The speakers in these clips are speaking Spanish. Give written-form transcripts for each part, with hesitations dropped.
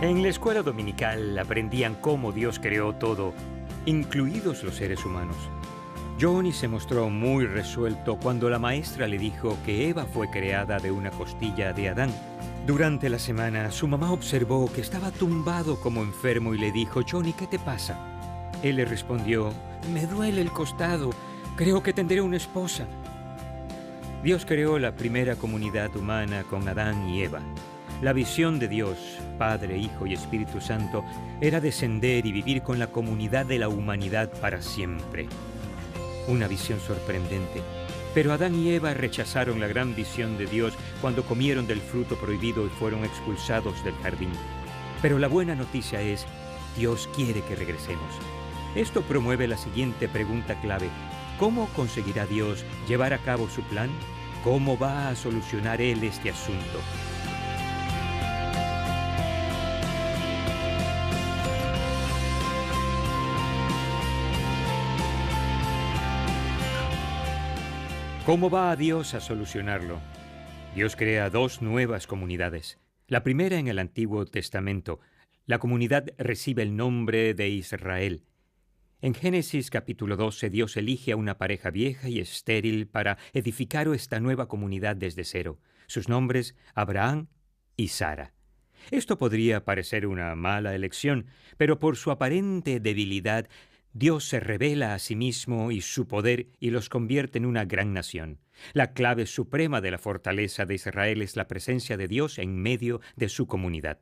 En la escuela dominical aprendían cómo Dios creó todo, incluidos los seres humanos. Johnny se mostró muy resuelto cuando la maestra le dijo que Eva fue creada de una costilla de Adán. Durante la semana, su mamá observó que estaba tumbado como enfermo y le dijo: «Johnny, ¿qué te pasa?». Él le respondió: «Me duele el costado, creo que tendré una esposa». Dios creó la primera comunidad humana con Adán y Eva. La visión de Dios, Padre, Hijo y Espíritu Santo, era descender y vivir con la comunidad de la humanidad para siempre. Una visión sorprendente. Pero Adán y Eva rechazaron la gran visión de Dios cuando comieron del fruto prohibido y fueron expulsados del jardín. Pero la buena noticia es: Dios quiere que regresemos. Esto promueve la siguiente pregunta clave: ¿cómo conseguirá Dios llevar a cabo su plan? ¿Cómo va a solucionar Él este asunto? ¿Cómo va a Dios a solucionarlo? Dios crea dos nuevas comunidades. La primera en el Antiguo Testamento. La comunidad recibe el nombre de Israel. En Génesis capítulo 12, Dios elige a una pareja vieja y estéril para edificar esta nueva comunidad desde cero. Sus nombres: Abraham y Sara. Esto podría parecer una mala elección, pero por su aparente debilidad, Dios se revela a sí mismo y su poder y los convierte en una gran nación. La clave suprema de la fortaleza de Israel es la presencia de Dios en medio de su comunidad.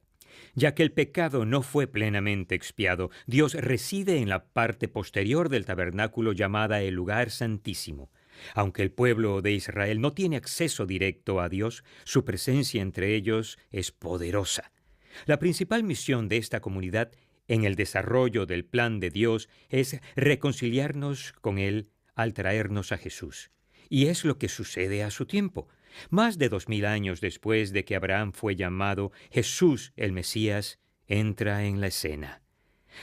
Ya que el pecado no fue plenamente expiado, Dios reside en la parte posterior del tabernáculo llamada el lugar santísimo. Aunque el pueblo de Israel no tiene acceso directo a Dios, su presencia entre ellos es poderosa. La principal misión de esta comunidad en el desarrollo del plan de Dios es reconciliarnos con Él al traernos a Jesús. Y es lo que sucede a su tiempo. Más de 2000 años después de que Abraham fue llamado, Jesús, el Mesías, entra en la escena.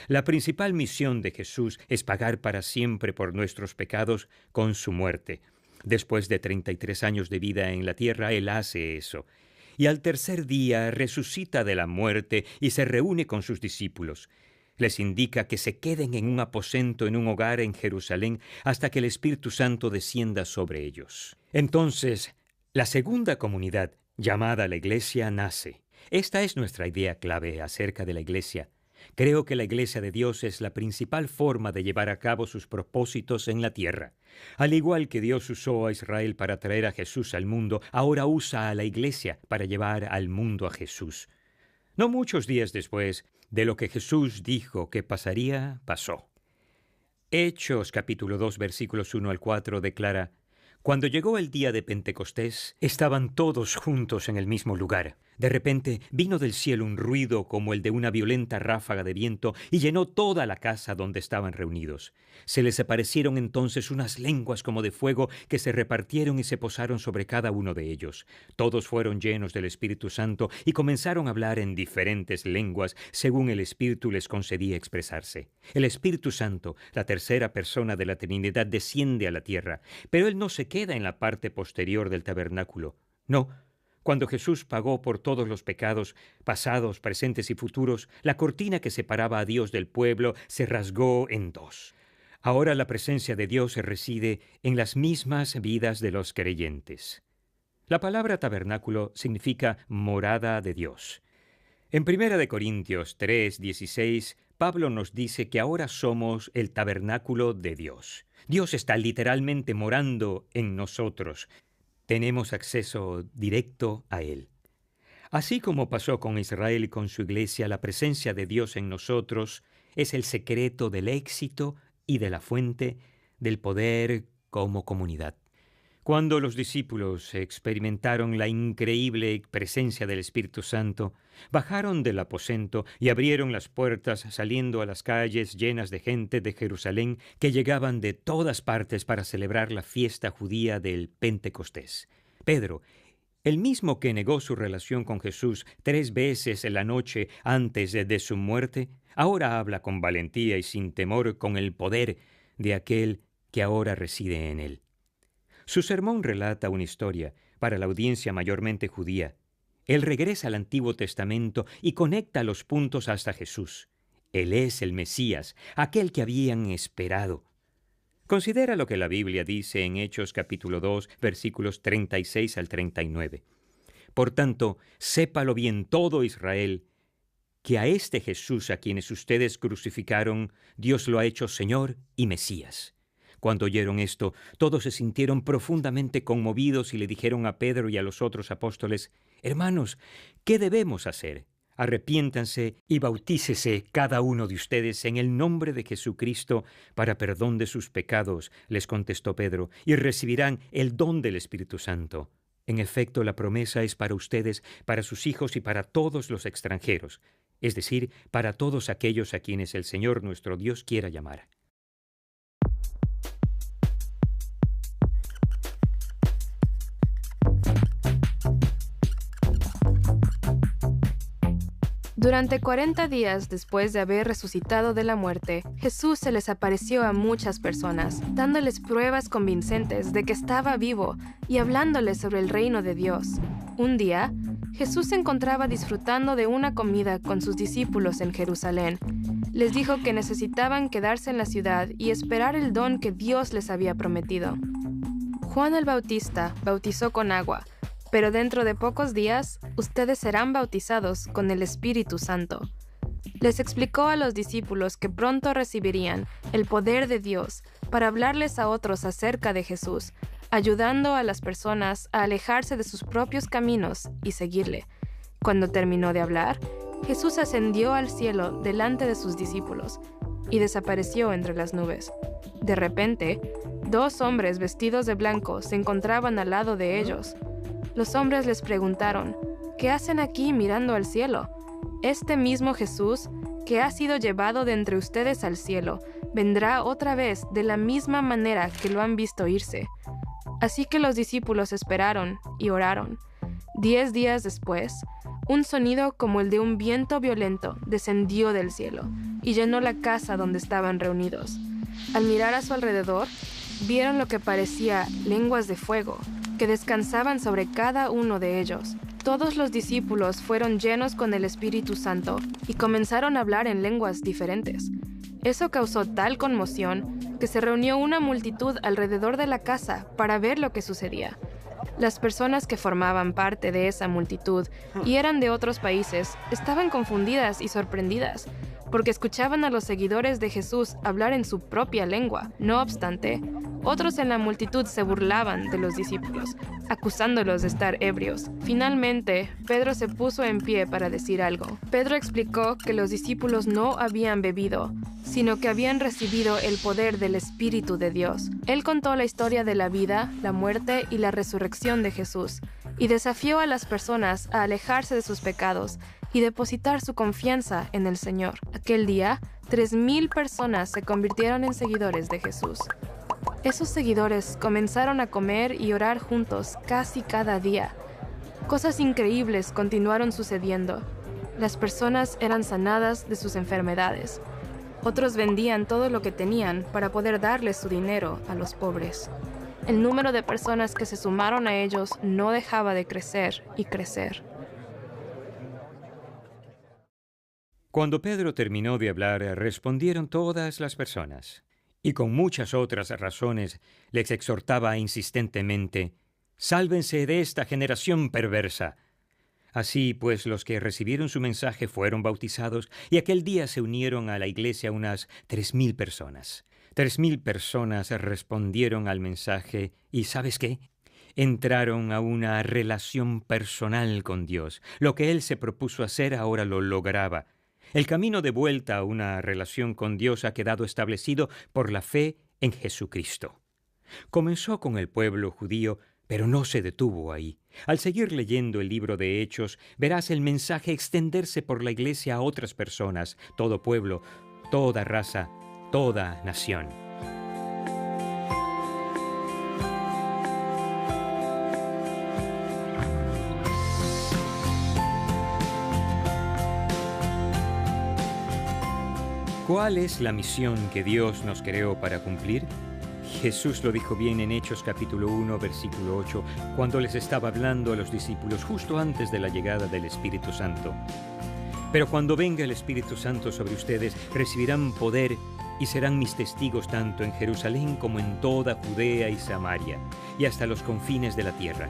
La principal misión de Jesús es pagar para siempre por nuestros pecados con su muerte. Después de 33 años de vida en la tierra, Él hace eso. Y al tercer día resucita de la muerte y se reúne con sus discípulos. Les indica que se queden en un aposento en un hogar en Jerusalén hasta que el Espíritu Santo descienda sobre ellos. Entonces, la segunda comunidad, llamada la Iglesia, nace. Esta es nuestra idea clave acerca de la Iglesia. Creo que la Iglesia de Dios es la principal forma de llevar a cabo sus propósitos en la tierra. Al igual que Dios usó a Israel para traer a Jesús al mundo, ahora usa a la Iglesia para llevar al mundo a Jesús. No muchos días después de lo que Jesús dijo que pasaría, pasó. Hechos capítulo 2 versículos 1 al 4 declara: «Cuando llegó el día de Pentecostés, estaban todos juntos en el mismo lugar. De repente vino del cielo un ruido como el de una violenta ráfaga de viento y llenó toda la casa donde estaban reunidos. Se les aparecieron entonces unas lenguas como de fuego que se repartieron y se posaron sobre cada uno de ellos. Todos fueron llenos del Espíritu Santo y comenzaron a hablar en diferentes lenguas según el Espíritu les concedía expresarse. El Espíritu Santo, la tercera persona de la Trinidad, desciende a la tierra, pero Él no se queda en la parte posterior del tabernáculo. No. Cuando Jesús pagó por todos los pecados, pasados, presentes y futuros, la cortina que separaba a Dios del pueblo se rasgó en dos. Ahora la presencia de Dios reside en las mismas vidas de los creyentes. La palabra tabernáculo significa morada de Dios. En 1 Corintios 3:16, Pablo nos dice que ahora somos el tabernáculo de Dios. Dios está literalmente morando en nosotros. Tenemos acceso directo a Él. Así como pasó con Israel y con su iglesia, la presencia de Dios en nosotros es el secreto del éxito y de la fuente del poder como comunidad. Cuando los discípulos experimentaron la increíble presencia del Espíritu Santo, bajaron del aposento y abrieron las puertas saliendo a las calles llenas de gente de Jerusalén que llegaban de todas partes para celebrar la fiesta judía del Pentecostés. Pedro, el mismo que negó su relación con Jesús 3 veces en la noche antes de su muerte, ahora habla con valentía y sin temor con el poder de aquel que ahora reside en él. Su sermón relata una historia para la audiencia mayormente judía. Él regresa al Antiguo Testamento y conecta los puntos hasta Jesús. Él es el Mesías, aquel que habían esperado. Considera lo que la Biblia dice en Hechos capítulo 2, versículos 36 al 39. Por tanto, sépalo bien todo Israel, que a este Jesús a quienes ustedes crucificaron, Dios lo ha hecho Señor y Mesías. Cuando oyeron esto, todos se sintieron profundamente conmovidos y le dijeron a Pedro y a los otros apóstoles: «Hermanos, ¿qué debemos hacer? Arrepiéntanse y bautícese cada uno de ustedes en el nombre de Jesucristo para perdón de sus pecados», les contestó Pedro, «y recibirán el don del Espíritu Santo. En efecto, la promesa es para ustedes, para sus hijos y para todos los extranjeros, es decir, para todos aquellos a quienes el Señor nuestro Dios quiera llamar». Durante 40 días después de haber resucitado de la muerte, Jesús se les apareció a muchas personas, dándoles pruebas convincentes de que estaba vivo y hablándoles sobre el reino de Dios. Un día, Jesús se encontraba disfrutando de una comida con sus discípulos en Jerusalén. Les dijo que necesitaban quedarse en la ciudad y esperar el don que Dios les había prometido. Juan el Bautista bautizó con agua, pero dentro de pocos días, ustedes serán bautizados con el Espíritu Santo. Les explicó a los discípulos que pronto recibirían el poder de Dios para hablarles a otros acerca de Jesús, ayudando a las personas a alejarse de sus propios caminos y seguirle. Cuando terminó de hablar, Jesús ascendió al cielo delante de sus discípulos y desapareció entre las nubes. De repente, 2 hombres vestidos de blanco se encontraban al lado de ellos. Los hombres les preguntaron: «¿Qué hacen aquí mirando al cielo? Este mismo Jesús, que ha sido llevado de entre ustedes al cielo, vendrá otra vez de la misma manera que lo han visto irse». Así que los discípulos esperaron y oraron. 10 días después, un sonido como el de un viento violento descendió del cielo y llenó la casa donde estaban reunidos. Al mirar a su alrededor, vieron lo que parecía lenguas de fuego, que descansaban sobre cada uno de ellos. Todos los discípulos fueron llenos con el Espíritu Santo y comenzaron a hablar en lenguas diferentes. Eso causó tal conmoción que se reunió una multitud alrededor de la casa para ver lo que sucedía. Las personas que formaban parte de esa multitud y eran de otros países estaban confundidas y sorprendidas, porque escuchaban a los seguidores de Jesús hablar en su propia lengua. No obstante, otros en la multitud se burlaban de los discípulos, acusándolos de estar ebrios. Finalmente, Pedro se puso en pie para decir algo. Pedro explicó que los discípulos no habían bebido, sino que habían recibido el poder del Espíritu de Dios. Él contó la historia de la vida, la muerte y la resurrección de Jesús, y desafió a las personas a alejarse de sus pecados y depositar su confianza en el Señor. Aquel día, 3,000 personas se convirtieron en seguidores de Jesús. Esos seguidores comenzaron a comer y orar juntos casi cada día. Cosas increíbles continuaron sucediendo. Las personas eran sanadas de sus enfermedades. Otros vendían todo lo que tenían para poder darles su dinero a los pobres. El número de personas que se sumaron a ellos no dejaba de crecer y crecer. Cuando Pedro terminó de hablar, respondieron todas las personas, y con muchas otras razones les exhortaba insistentemente: «Sálvense de esta generación perversa». Así pues, los que recibieron su mensaje fueron bautizados, y aquel día se unieron a la iglesia unas 3,000 personas. 3,000 personas respondieron al mensaje y, ¿sabes qué? Entraron a una relación personal con Dios. Lo que Él se propuso hacer ahora lo lograba. El camino de vuelta a una relación con Dios ha quedado establecido por la fe en Jesucristo. Comenzó con el pueblo judío, pero no se detuvo ahí. Al seguir leyendo el libro de Hechos, verás el mensaje extenderse por la iglesia a otras personas, todo pueblo, toda raza, toda nación. ¿Cuál es la misión que Dios nos creó para cumplir? Jesús lo dijo bien en Hechos capítulo 1, versículo 8, cuando les estaba hablando a los discípulos justo antes de la llegada del Espíritu Santo. Pero cuando venga el Espíritu Santo sobre ustedes, recibirán poder y serán mis testigos tanto en Jerusalén como en toda Judea y Samaria, y hasta los confines de la tierra.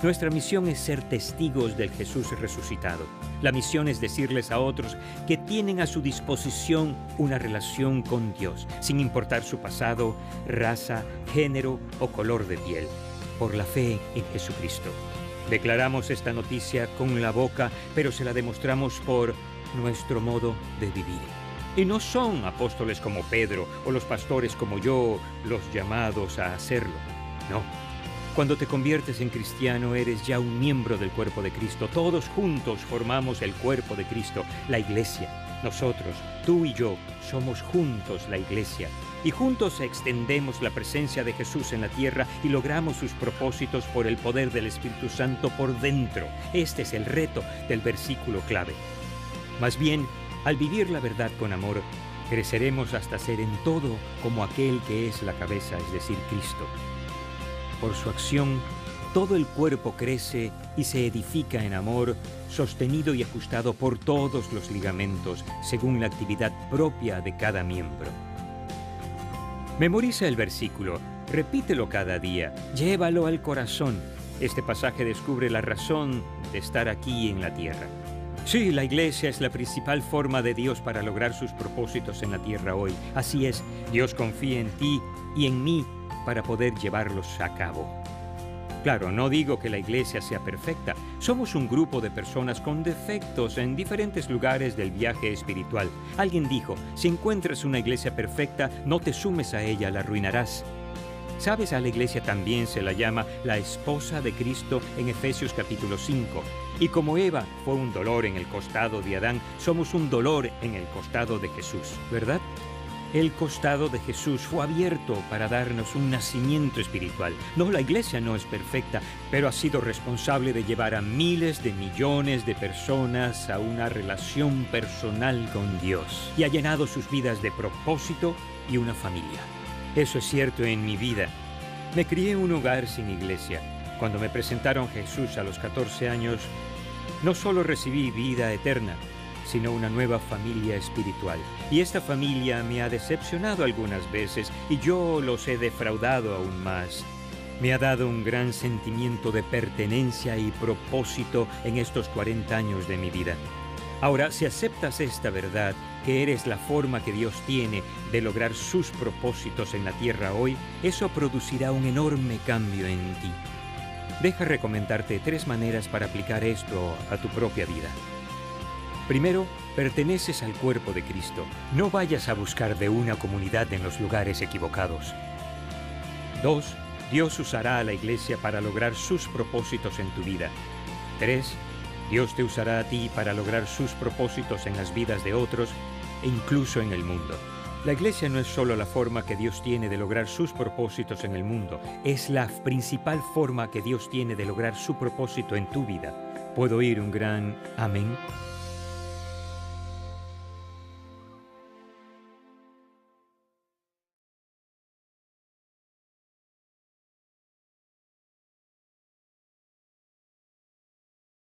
Nuestra misión es ser testigos del Jesús resucitado. La misión es decirles a otros que tienen a su disposición una relación con Dios, sin importar su pasado, raza, género o color de piel, por la fe en Jesucristo. Declaramos esta noticia con la boca, pero se la demostramos por nuestro modo de vivir. Y no son apóstoles como Pedro o los pastores como yo los llamados a hacerlo. No. Cuando te conviertes en cristiano, eres ya un miembro del cuerpo de Cristo. Todos juntos formamos el cuerpo de Cristo, la iglesia. Nosotros, tú y yo, somos juntos la iglesia. Y juntos extendemos la presencia de Jesús en la tierra y logramos sus propósitos por el poder del Espíritu Santo por dentro. Este es el reto del versículo clave. Más bien, al vivir la verdad con amor, creceremos hasta ser en todo como aquel que es la cabeza, es decir, Cristo. Por su acción, todo el cuerpo crece y se edifica en amor, sostenido y ajustado por todos los ligamentos, según la actividad propia de cada miembro. Memoriza el versículo, repítelo cada día, llévalo al corazón. Este pasaje descubre la razón de estar aquí en la tierra. Sí, la iglesia es la principal forma de Dios para lograr sus propósitos en la tierra hoy. Así es, Dios confía en ti y en mí para poder llevarlos a cabo. Claro, no digo que la iglesia sea perfecta. Somos un grupo de personas con defectos en diferentes lugares del viaje espiritual. Alguien dijo, si encuentras una iglesia perfecta, no te sumes a ella, la arruinarás. ¿Sabes? A la iglesia también se la llama la esposa de Cristo en Efesios capítulo 5. Y como Eva fue un dolor en el costado de Adán, somos un dolor en el costado de Jesús, ¿verdad? El costado de Jesús fue abierto para darnos un nacimiento espiritual. No, la iglesia no es perfecta, pero ha sido responsable de llevar a miles de millones de personas a una relación personal con Dios y ha llenado sus vidas de propósito y una familia. Eso es cierto en mi vida. Me crié en un hogar sin iglesia. Cuando me presentaron Jesús a los 14 años, no solo recibí vida eterna, sino una nueva familia espiritual. Y esta familia me ha decepcionado algunas veces y yo los he defraudado aún más. Me ha dado un gran sentimiento de pertenencia y propósito en estos 40 años de mi vida. Ahora, si aceptas esta verdad, que eres la forma que Dios tiene de lograr sus propósitos en la tierra hoy, eso producirá un enorme cambio en ti. Deja recomendarte 3 maneras para aplicar esto a tu propia vida. Primero, perteneces al cuerpo de Cristo. No vayas a buscar de una comunidad en los lugares equivocados. 2. Dios usará a la iglesia para lograr sus propósitos en tu vida. 3. Dios te usará a ti para lograr sus propósitos en las vidas de otros e incluso en el mundo. La iglesia no es solo la forma que Dios tiene de lograr sus propósitos en el mundo, es la principal forma que Dios tiene de lograr su propósito en tu vida. ¿Puedo oír un gran amén?